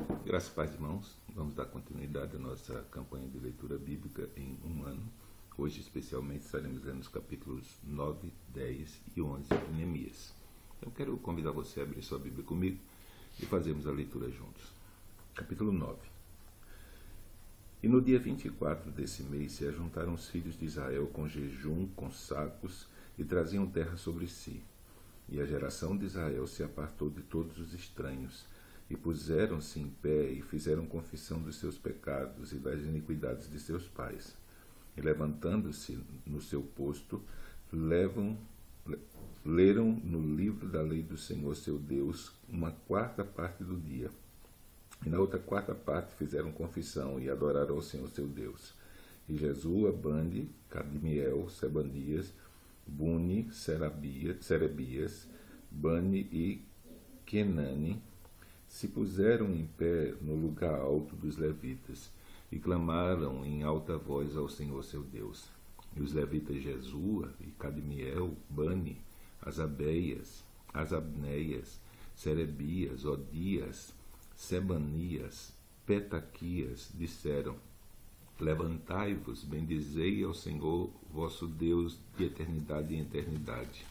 Graças e paz, irmãos. Vamos dar continuidade à nossa campanha de leitura bíblica em um ano. Hoje, especialmente, estaremos lendo os capítulos 9, 10 e 11 de Neemias. Então, quero convidar você a abrir sua Bíblia comigo e fazermos a leitura juntos. Capítulo 9. E no dia 24 desse mês se ajuntaram os filhos de Israel com jejum, com sacos, e traziam terra sobre si. E a geração de Israel se apartou de todos os estranhos, e puseram-se em pé e fizeram confissão dos seus pecados e das iniquidades de seus pais. E levantando-se no seu posto, leram no livro da lei do Senhor seu Deus uma quarta parte do dia. E na outra quarta parte fizeram confissão e adoraram ao Senhor seu Deus. E Jesua, Bani, Cadmiel, Sebanias, Buni, Serebias, Bani e Kenani se puseram em pé no lugar alto dos levitas e clamaram em alta voz ao Senhor seu Deus. E os levitas Jesua e Cadmiel, Bani, Asabeias, Asabneias, Serebias, Odias, Sebanias, Petaquias disseram: Levantai-vos, bendizei ao Senhor vosso Deus de eternidade em eternidade.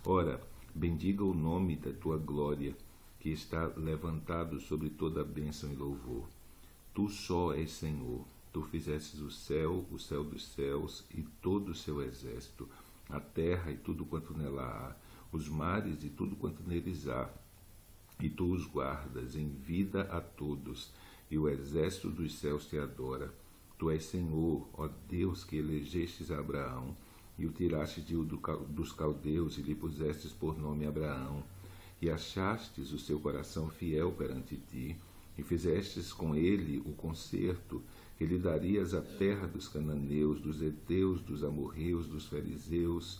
Ora, bendiga o nome da tua glória, que está levantado sobre toda a bênção e louvor. Tu só és Senhor, tu fizestes o céu dos céus e todo o seu exército, a terra e tudo quanto nela há, os mares e tudo quanto neles há, e tu os guardas em vida a todos, e o exército dos céus te adora. Tu és Senhor, ó Deus, que elegestes a Abraão, e o tirastes de Ur dos caldeus, e lhe pusestes por nome Abraão, e achastes o seu coração fiel perante ti, e fizestes com ele o concerto, que lhe darias a terra dos cananeus, dos heteus, dos amorreus, dos fariseus,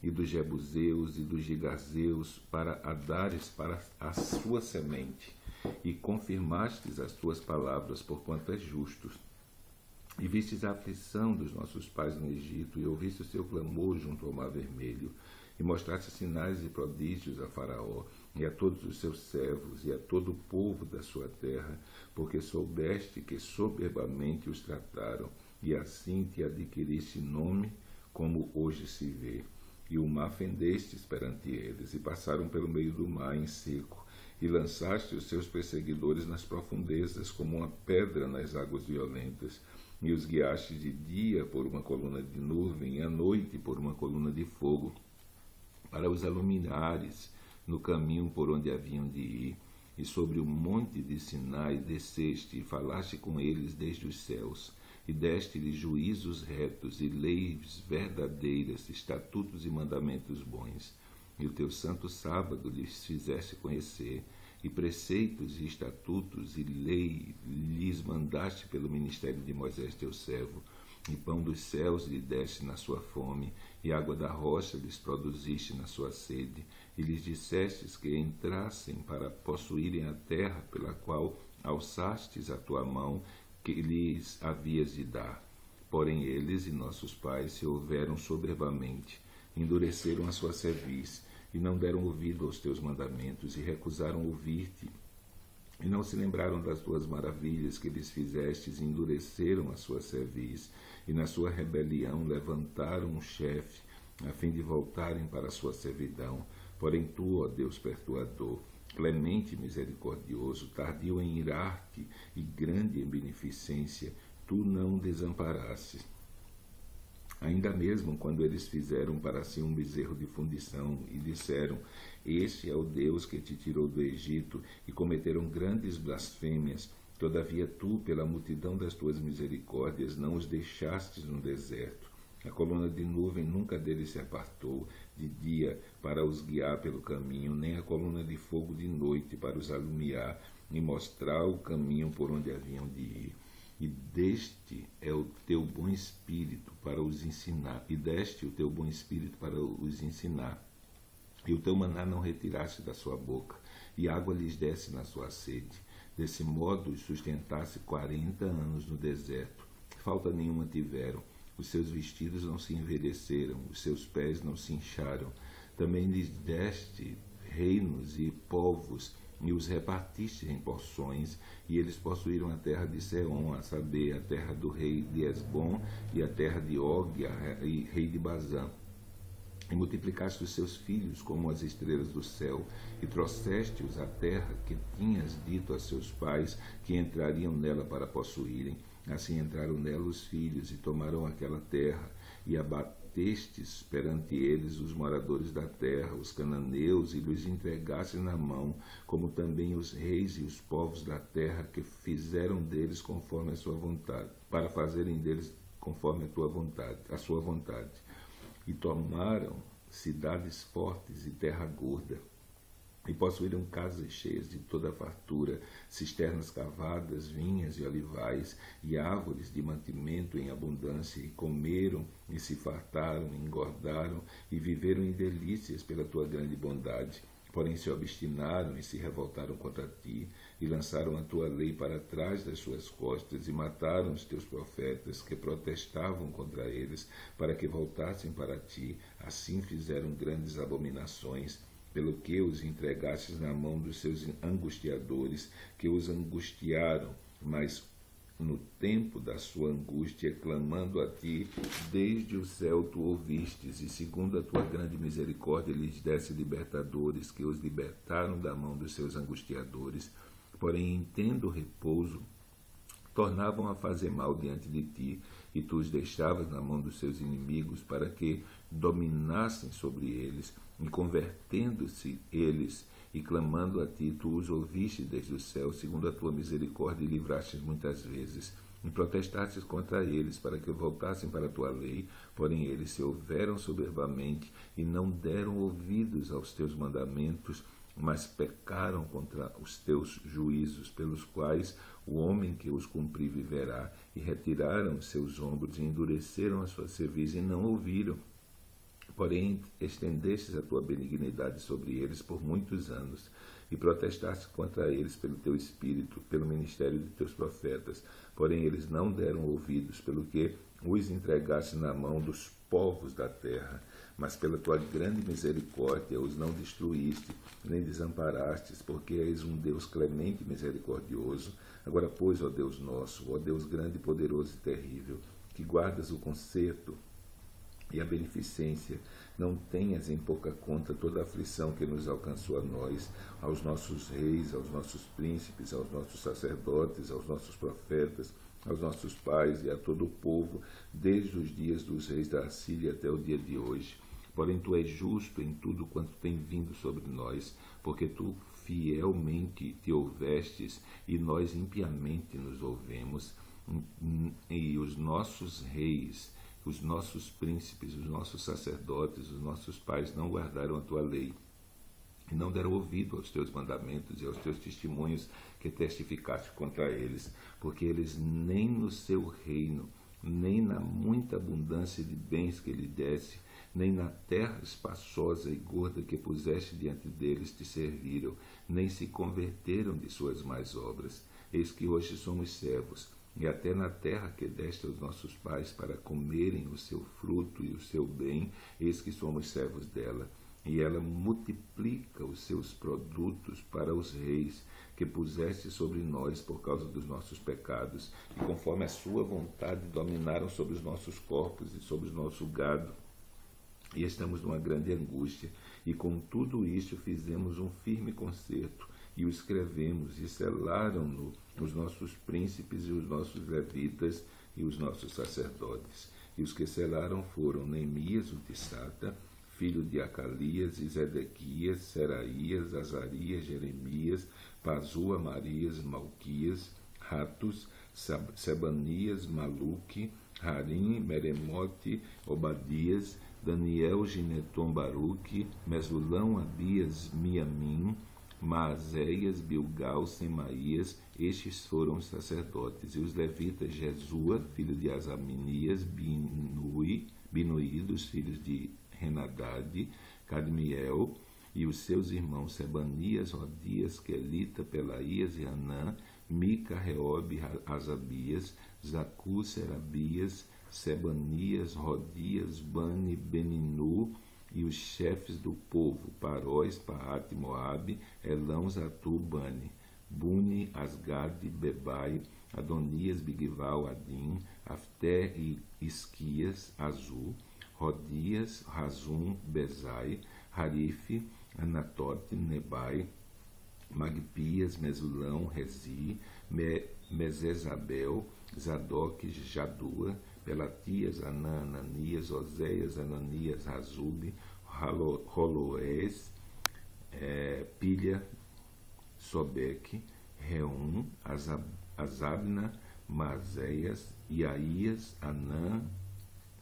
e dos jebuseus, e dos gigazeus, para a dares para a sua semente, e confirmastes as tuas palavras, porquanto és justo. E vistes a aflição dos nossos pais no Egito, e ouviste o seu clamor junto ao mar vermelho, e mostraste sinais e prodígios a Faraó, e a todos os seus servos, e a todo o povo da sua terra, porque soubeste que soberbamente os trataram, e assim te adquiriste nome, como hoje se vê. E o mar fendestes perante eles, e passaram pelo meio do mar em seco, e lançaste os seus perseguidores nas profundezas, como uma pedra nas águas violentas, e os guiaste de dia por uma coluna de nuvem, e à noite por uma coluna de fogo, para os iluminares no caminho por onde haviam de ir. E sobre o monte de Sinai desceste, e falaste com eles desde os céus, e deste-lhes juízos retos, e leis verdadeiras, estatutos e mandamentos bons. E o teu santo sábado lhes fizeste conhecer, e preceitos e estatutos e lei lhes mandaste pelo ministério de Moisés teu servo, e pão dos céus lhe deste na sua fome, e água da rocha lhes produziste na sua sede, e lhes dissestes que entrassem para possuírem a terra pela qual alçastes a tua mão, que lhes havias de dar. Porém eles e nossos pais se houveram soberbamente, endureceram a sua cerviz, e não deram ouvido aos teus mandamentos, e recusaram ouvir-te, e não se lembraram das tuas maravilhas que lhes fizestes, e endureceram a sua cerviz, e na sua rebelião levantaram um chefe, a fim de voltarem para a sua servidão. Porém tu, ó Deus perdoador, clemente e misericordioso, tardio em irar-te e grande em beneficência, tu não desamparastes. Ainda mesmo quando eles fizeram para si um bezerro de fundição e disseram: Este é o Deus que te tirou do Egito, e cometeram grandes blasfêmias, todavia tu, pela multidão das tuas misericórdias, não os deixastes no deserto. A coluna de nuvem nunca deles se apartou de dia para os guiar pelo caminho, nem a coluna de fogo de noite para os alumiar e mostrar o caminho por onde haviam de ir. E deste o teu bom espírito para os ensinar, e o teu maná não retiraste da sua boca, e água lhes desse na sua sede. Desse modo os sustentasse 40 anos no deserto, falta nenhuma tiveram, os seus vestidos não se envelheceram, os seus pés não se incharam. Também lhes deste reinos e povos, e os repartiste em porções, e eles possuíram a terra de Seom, a saber, a terra do rei de Esbom, e a terra de Og, rei de Bazã. E multiplicaste os seus filhos como as estrelas do céu, e trouxeste-os à terra que tinhas dito a seus pais que entrariam nela para possuírem. Assim entraram nela os filhos, e tomaram aquela terra, e abatestes perante eles os moradores da terra, os cananeus, e lhes entregastes na mão, como também os reis e os povos da terra, que fizeram deles conforme a sua vontade, para fazerem deles conforme a sua vontade. E tomaram cidades fortes e terra gorda, e possuíram casas cheias de toda a fartura, cisternas cavadas, vinhas e olivais, e árvores de mantimento em abundância, e comeram, e se fartaram, e engordaram, e viveram em delícias pela tua grande bondade. Porém se obstinaram e se revoltaram contra ti, e lançaram a tua lei para trás das suas costas, e mataram os teus profetas, que protestavam contra eles, para que voltassem para ti. Assim fizeram grandes abominações, pelo que os entregastes na mão dos seus angustiadores, que os angustiaram, mas no tempo da sua angústia, clamando a ti, desde o céu tu ouvistes, e segundo a tua grande misericórdia lhes desse libertadores, que os libertaram da mão dos seus angustiadores. Porém, em tendo repouso, tornavam a fazer mal diante de ti, e tu os deixavas na mão dos seus inimigos, para que dominassem sobre eles, e convertendo-se eles e clamando a ti, tu os ouviste desde o céu, segundo a tua misericórdia, e livrastes muitas vezes, e protestastes contra eles, para que voltassem para a tua lei. Porém eles se houveram soberbamente, e não deram ouvidos aos teus mandamentos, mas pecaram contra os teus juízos, pelos quais o homem que os cumprir viverá, e retiraram os seus ombros, e endureceram a sua cerviz, e não ouviram. Porém, estendestes a tua benignidade sobre eles por muitos anos, e protestaste contra eles pelo teu Espírito, pelo ministério de teus profetas. Porém, eles não deram ouvidos, pelo que os entregaste na mão dos povos da terra. Mas pela tua grande misericórdia os não destruíste, nem desamparastes, porque és um Deus clemente e misericordioso. Agora, pois, ó Deus nosso, ó Deus grande, poderoso e terrível, que guardas o conserto e a beneficência, não tenhas em pouca conta toda a aflição que nos alcançou a nós, aos nossos reis, aos nossos príncipes, aos nossos sacerdotes, aos nossos profetas, aos nossos pais e a todo o povo, desde os dias dos reis da Assíria até o dia de hoje. Porém tu és justo em tudo quanto tem vindo sobre nós, porque tu fielmente te houvestes, e nós impiamente nos houvemos, e os nossos reis, os nossos príncipes, os nossos sacerdotes, os nossos pais não guardaram a tua lei, e não deram ouvido aos teus mandamentos e aos teus testemunhos que testificaste contra eles, porque eles nem no seu reino, nem na muita abundância de bens que lhe desse, nem na terra espaçosa e gorda que puseste diante deles te serviram, nem se converteram de suas más obras. Eis que hoje somos servos, e até na terra que deste aos nossos pais para comerem o seu fruto e o seu bem, eis que somos servos dela. E ela multiplica os seus produtos para os reis, que puseste sobre nós por causa dos nossos pecados, e conforme a sua vontade dominaram sobre os nossos corpos e sobre o nosso gado. E estamos numa grande angústia, e com tudo isto fizemos um firme concerto, e o escrevemos, e selaram-no os nossos príncipes e os nossos levitas e os nossos sacerdotes. E os que selaram foram Neemias, o Tissata, filho de Acalias, e Zedequias, Seraías, Azarias, Jeremias, Pazu, Amarias, Malquias, Ratus, Sebanias, Maluque, Harim, Meremote, Obadias, Daniel, Gineton, Baruque, Mesulão, Abias, Miamim, Maazéias, Bilgal, Semaías. Estes foram os sacerdotes. E os levitas, Jesua, filho de Azaminias, Binuí, dos filhos de Renadade, Cadmiel, e os seus irmãos Sebanias, Rodias, Quelita, Pelaías e Anã, Mica, Reobe, Azabias, Zacu, Serabias, Sebanias, Rodias, Bani, Beninu, e os chefes do povo, Parós, Paate, Moabe, Elão, Zatu, Bani, Buni, Asgade, Bebai, Adonias, Bigval, Adim, Afté e Isquias, Azul, Rodias, Razum, Bezai, Harife, Anatote, Nebai, Magpias, Mesulão, Rezi, Mesezabel, Zadok, Jadua, Pelatias, Anã, Ananias, Oséias, Ananias, Razube, Roloés, Pilha, Sobeque, Reum, Azabna, Mazéias, Iaías, Anã,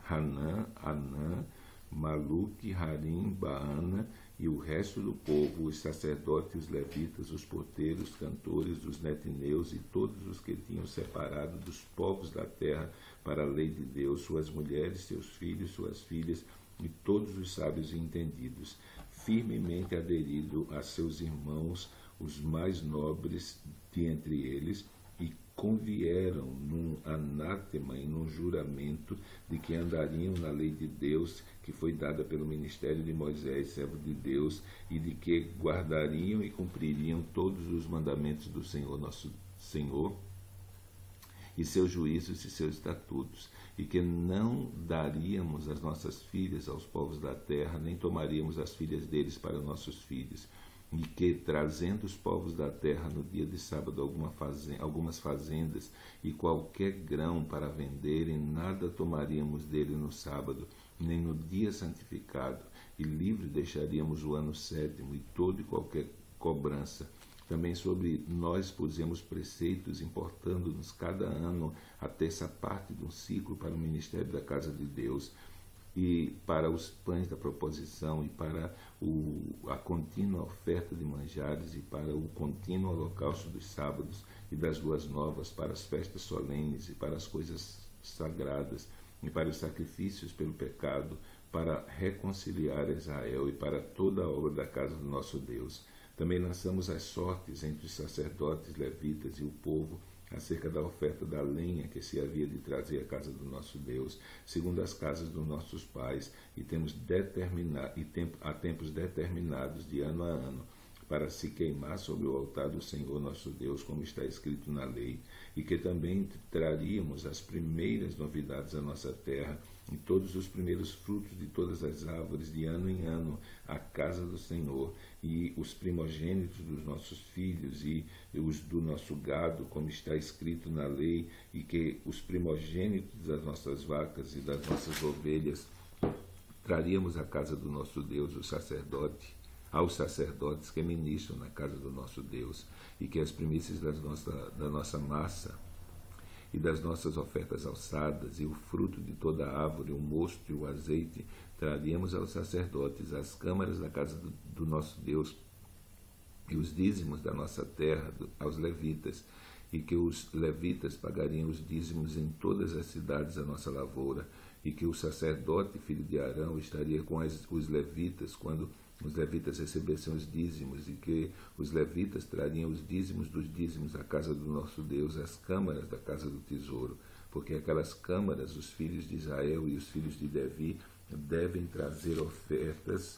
Hanã, Anã, Maluque, Harim, Baana e o resto do povo, os sacerdotes, os levitas, os porteiros, cantores, os netineus e todos os que tinham separado dos povos da terra para a lei de Deus, suas mulheres, seus filhos, suas filhas e todos os sábios e entendidos, firmemente aderido a seus irmãos, os mais nobres de entre eles, e convieram num anátema e num juramento de que andariam na lei de Deus, que foi dada pelo ministério de Moisés, servo de Deus, e de que guardariam e cumpririam todos os mandamentos do Senhor, nosso Senhor, e seus juízos e seus estatutos, e que não daríamos as nossas filhas aos povos da terra, nem tomaríamos as filhas deles para nossos filhos, e que, trazendo os povos da terra no dia de sábado algumas fazendas e qualquer grão para venderem, nada tomaríamos dele no sábado, nem no dia santificado, e livre deixaríamos o ano sétimo e todo e qualquer cobrança. Também sobre nós pusemos preceitos, importando-nos cada ano a terça parte de um ciclo para o ministério da casa de Deus, e para os pães da proposição, e para a contínua oferta de manjares, e para o contínuo holocausto dos sábados e das luas novas, para as festas solenes, e para as coisas sagradas, e para os sacrifícios pelo pecado, para reconciliar Israel, e para toda a obra da casa do nosso Deus. Também lançamos as sortes entre os sacerdotes, levitas e o povo, acerca da oferta da lenha que se havia de trazer à casa do nosso Deus, segundo as casas dos nossos pais, e há tempos determinados de ano a ano, para se queimar sobre o altar do Senhor nosso Deus, como está escrito na lei, e que também traríamos as primeiras novidades à nossa terra, e todos os primeiros frutos de todas as árvores, de ano em ano, à casa do Senhor, e os primogênitos dos nossos filhos, e os do nosso gado, como está escrito na lei, e que os primogênitos das nossas vacas e das nossas ovelhas traríamos à casa do nosso Deus, aos sacerdotes que ministram na casa do nosso Deus, e que as primícias da nossa massa e das nossas ofertas alçadas, e o fruto de toda a árvore, o mosto e o azeite, traríamos aos sacerdotes, às câmaras da casa do nosso Deus, e os dízimos da nossa terra aos levitas, e que os levitas pagariam os dízimos em todas as cidades da nossa lavoura, e que o sacerdote, filho de Arão, estaria com os levitas quando os levitas recebessem os dízimos, e que os levitas trariam os dízimos dos dízimos à casa do nosso Deus, às câmaras da casa do tesouro, porque aquelas câmaras, os filhos de Israel e os filhos de Levi, devem trazer ofertas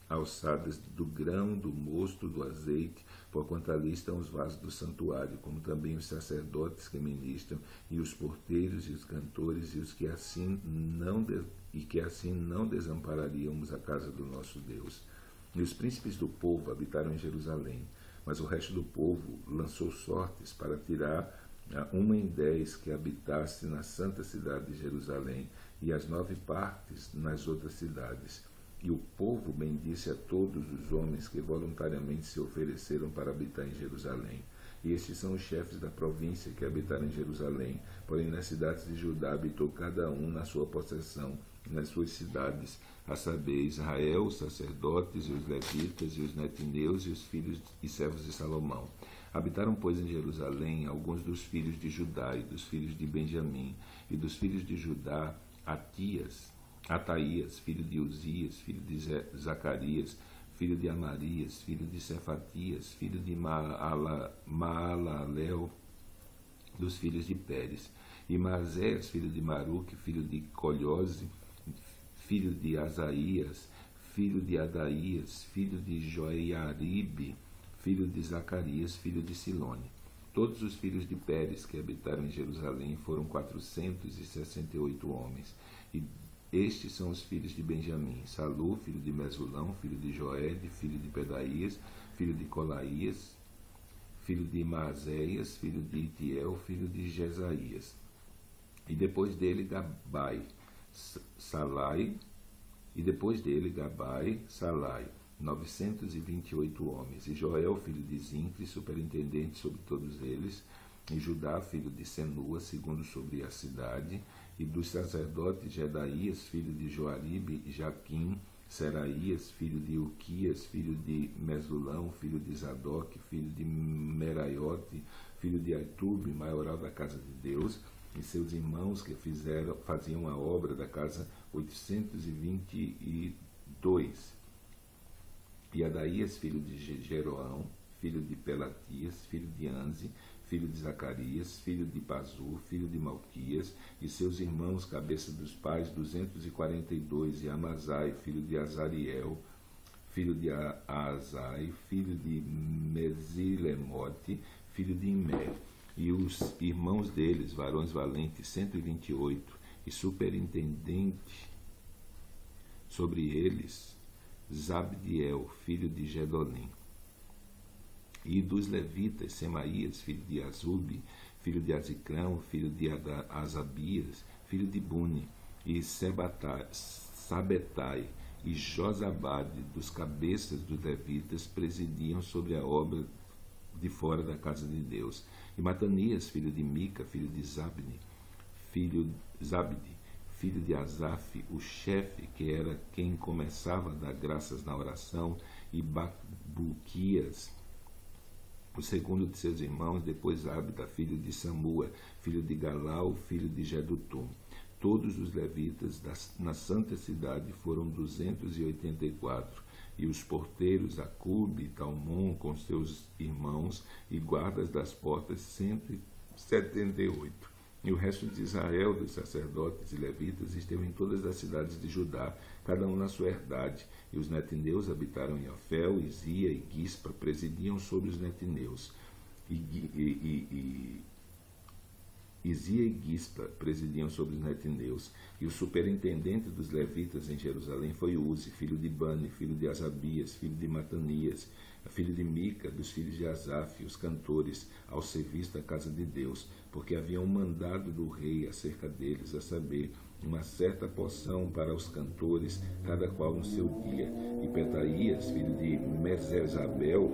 alçadas do grão, do mosto, do azeite, porquanto ali estão os vasos do santuário, como também os sacerdotes que ministram, e os porteiros e os cantores, e os que assim não desampararíamos a casa do nosso Deus. E os príncipes do povo habitaram em Jerusalém, mas o resto do povo lançou sortes para tirar uma em 10 que habitasse na santa cidade de Jerusalém, e as 9 partes nas outras cidades. E o povo bendisse a todos os homens que voluntariamente se ofereceram para habitar em Jerusalém. E estes são os chefes da província que habitaram em Jerusalém, porém nas cidades de Judá habitou cada um na sua possessão, nas suas cidades, a saber, Israel, os sacerdotes e os levitas e os netineus e os filhos e servos de Salomão. Habitaram, pois, em Jerusalém alguns dos filhos de Judá e dos filhos de Benjamim, e dos filhos de Judá, Ataías, filho de Uzias, filho de Zacarias, filho de Amarias, filho de Cefatias, filho de Maalalel, dos filhos de Pérez, e Maazéas, filho de Maruque, filho de Coliose, filho de Asaías, filho de Adaías, filho de Joiaribe, filho de Zacarias, filho de Silone. Todos os filhos de Pérez que habitaram em Jerusalém foram 468 homens. E estes são os filhos de Benjamim: Salu, filho de Mesulão, filho de Joed, filho de Pedaías, filho de Colaías, filho de Maazéias, filho de Itiel, filho de Jesaías. E depois dele Gabai, Salai, 928 homens. E Joel, filho de Zincre, superintendente sobre todos eles, e Judá, filho de Senua, segundo sobre a cidade, e dos sacerdotes Jedaías, filho de Joaribe, Jaquim, Seraías, filho de Uquias, filho de Mesulão, filho de Zadok, filho de Meraiote, filho de Aitube, maioral da casa de Deus, e seus irmãos que faziam a obra da casa 822. E Adaías, filho de Jeroão, filho de Pelatias, filho de Anze, filho de Zacarias, filho de Pazur, filho de Malquias, e seus irmãos, cabeça dos pais, 242, e Amazai, filho de Azariel, filho de Azai, filho de Mesilemote, filho de Imer, e os irmãos deles, varões valentes, 128, e superintendente sobre eles, Zabdiel, filho de Gedolim. E dos levitas, Semaías, filho de Azube, filho de Azicrão, filho de Azabias, filho de Buni, e Sabetai e Josabade, dos cabeças dos levitas, presidiam sobre a obra de fora da casa de Deus. E Matanias, filho de Mica, filho de Zabde, filho de Asaf, o chefe, que era quem começava a dar graças na oração, e Babuquias, o segundo de seus irmãos, depois Abda, filho de Samua, filho de Galau, filho de Jedutum. Todos os levitas na santa cidade foram 284, e os porteiros Acube e Talmon com seus irmãos, e guardas das portas 178. E o resto de Israel, dos sacerdotes e levitas, esteve em todas as cidades de Judá, cada um na sua herdade. E os netineus habitaram em Ofel, Izia e Gispa, presidiam sobre os netineus. Izia e Gispa presidiam sobre os netineus. E o superintendente dos levitas em Jerusalém foi Uzi, filho de Bani, filho de Asabias, filho de Matanias, filho de Mica, dos filhos de Asaf, os cantores, ao serviço da casa de Deus, porque havia um mandado do rei acerca deles, a saber, uma certa porção para os cantores, cada qual no seu dia. E Petaías, filho de Mesezabel,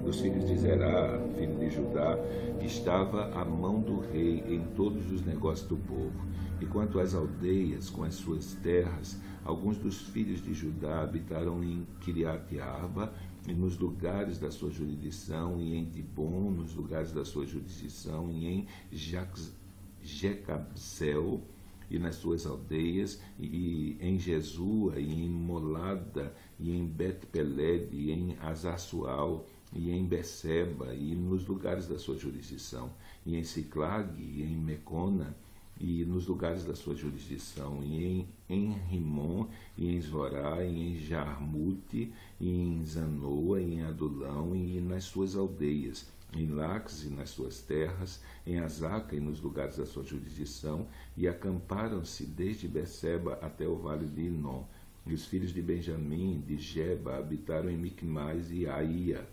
dos filhos de Zerá, filho de Judá, estava à mão do rei em todos os negócios do povo. E quanto às aldeias, com as suas terras, alguns dos filhos de Judá habitaram em Kiriat-Arba, e nos lugares da sua jurisdição, e em Dibon, nos lugares da sua jurisdição, e em Jecabsel, e nas suas aldeias, e em Jesua, e em Molada, e em Bet-Peled, e em Azassual, e em Beceba, e nos lugares da sua jurisdição, e em Siclag, e em Mecona, e nos lugares da sua jurisdição, e em Rimon, e em Zorá, e em Jarmute, e em Zanoa, e em Adulão, e nas suas aldeias, em Lax e nas suas terras, em Azaca e nos lugares da sua jurisdição, e acamparam-se desde Beceba até o vale de Inom. E os filhos de Benjamim, de Geba, habitaram em Micmais e Aia,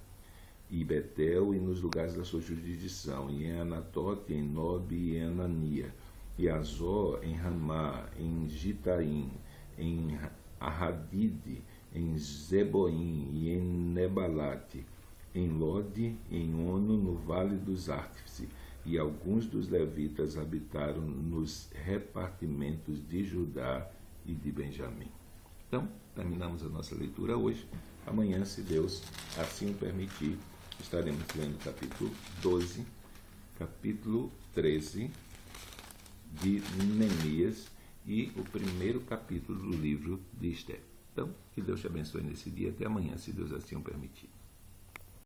e Betel e nos lugares da sua jurisdição, e em Anatote, em Nob e em Anania, e Azó, em Ramá, em Gitaim, em Arradide, em Zeboim e em Nebalate, em Lode, em Ono, no vale dos Ártifice, e alguns dos levitas habitaram nos repartimentos de Judá e de Benjamim. Então, terminamos a nossa leitura hoje. Amanhã, se Deus assim o permitir, estaremos lendo capítulo 12, capítulo 13 de Neemias e o primeiro capítulo do livro de Esther. Então, que Deus te abençoe nesse dia. Até amanhã, se Deus assim o permitir.